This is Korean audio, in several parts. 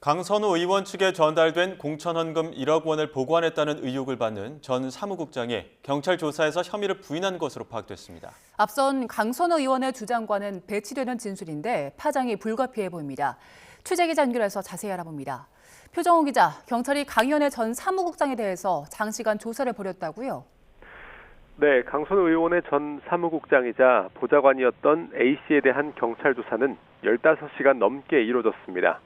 강선우 의원 측에 전달된 공천헌금 1억 원을 보관했다는 의혹을 받는 전 사무국장이 경찰 조사에서 혐의를 부인한 것으로 파악됐습니다. 앞선 강선우 의원의 주장과는 배치되는 진술인데 파장이 불가피해 보입니다. 취재기자 연결해서 자세히 알아봅니다. 표정호 기자, 경찰이 강 의원의 전 사무국장에 대해서 장시간 조사를 벌였다고요? 네, 강선우 의원의 전 사무국장이자 보좌관이었던 A씨에 대한 경찰 조사는 15시간 넘게 이루어졌습니다.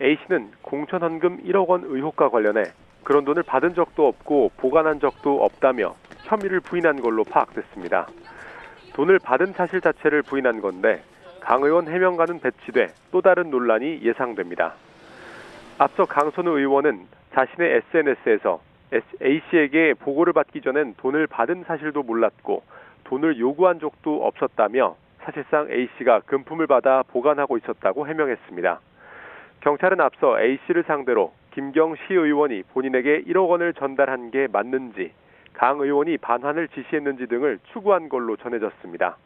A씨는 공천헌금 1억 원 의혹과 관련해 그런 돈을 받은 적도 없고 보관한 적도 없다며 혐의를 부인한 걸로 파악됐습니다. 돈을 받은 사실 자체를 부인한 건데 강 의원 해명과는 배치돼 또 다른 논란이 예상됩니다. 앞서 강선우 의원은 자신의 SNS에서 A씨에게 보고를 받기 전엔 돈을 받은 사실도 몰랐고 돈을 요구한 적도 없었다며 사실상 A씨가 금품을 받아 보관하고 있었다고 해명했습니다. 경찰은 앞서 A씨를 상대로 김경 시의원이 본인에게 1억 원을 전달한 게 맞는지, 강 의원이 반환을 지시했는지 등을 추구한 걸로 전해졌습니다.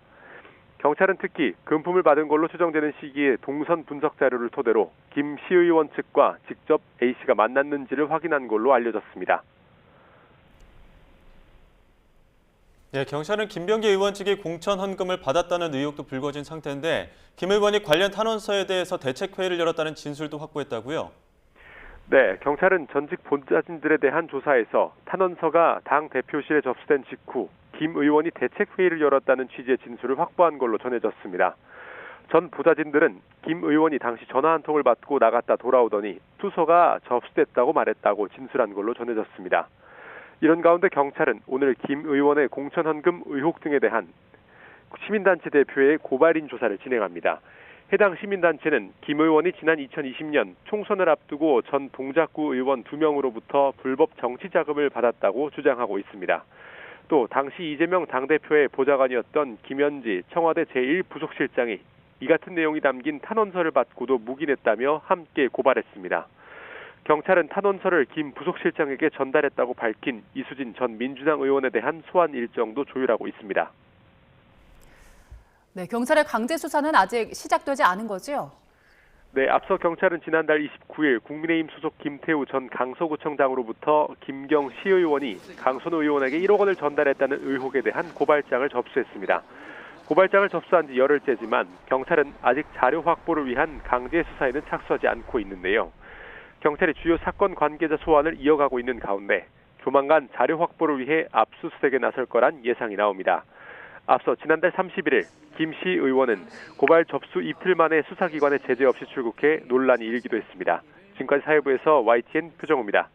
경찰은 특히 금품을 받은 걸로 추정되는 시기에 동선 분석 자료를 토대로 김 시의원 측과 직접 A씨가 만났는지를 확인한 걸로 알려졌습니다. 네, 경찰은 김병기 의원 측이 공천 헌금을 받았다는 의혹도 불거진 상태인데 김 의원이 관련 탄원서에 대해서 대책회의를 열었다는 진술도 확보했다고요? 네, 경찰은 전직 보좌진들에 대한 조사에서 탄원서가 당 대표실에 접수된 직후 김 의원이 대책회의를 열었다는 취지의 진술을 확보한 걸로 전해졌습니다. 전 보좌진들은 김 의원이 당시 전화 한 통을 받고 나갔다 돌아오더니 투서가 접수됐다고 말했다고 진술한 걸로 전해졌습니다. 이런 가운데 경찰은 오늘 김 의원의 공천헌금 의혹 등에 대한 시민단체 대표의 고발인 조사를 진행합니다. 해당 시민단체는 김 의원이 지난 2020년 총선을 앞두고 전 동작구 의원 2명으로부터 불법 정치자금을 받았다고 주장하고 있습니다. 또 당시 이재명 당대표의 보좌관이었던 김현지 청와대 제1부속실장이 이 같은 내용이 담긴 탄원서를 받고도 묵인했다며 함께 고발했습니다. 경찰은 탄원서를 김 부속실장에게 전달했다고 밝힌 이수진 전 민주당 의원에 대한 소환 일정도 조율하고 있습니다. 네, 경찰의 강제 수사는 아직 시작되지 않은 거죠? 네, 앞서 경찰은 지난달 29일 국민의힘 소속 김태우 전 강서구청장으로부터 김경 시의원이 강선우 의원에게 1억 원을 전달했다는 의혹에 대한 고발장을 접수했습니다. 고발장을 접수한 지 열흘째지만 경찰은 아직 자료 확보를 위한 강제 수사에는 착수하지 않고 있는데요. 경찰이 주요 사건 관계자 소환을 이어가고 있는 가운데 조만간 자료 확보를 위해 압수수색에 나설 거란 예상이 나옵니다. 앞서 지난달 31일 김 시 의원은 고발 접수 이틀 만에 수사기관에 제재 없이 출국해 논란이 일기도 했습니다. 지금까지 사회부에서 YTN 표정호입니다.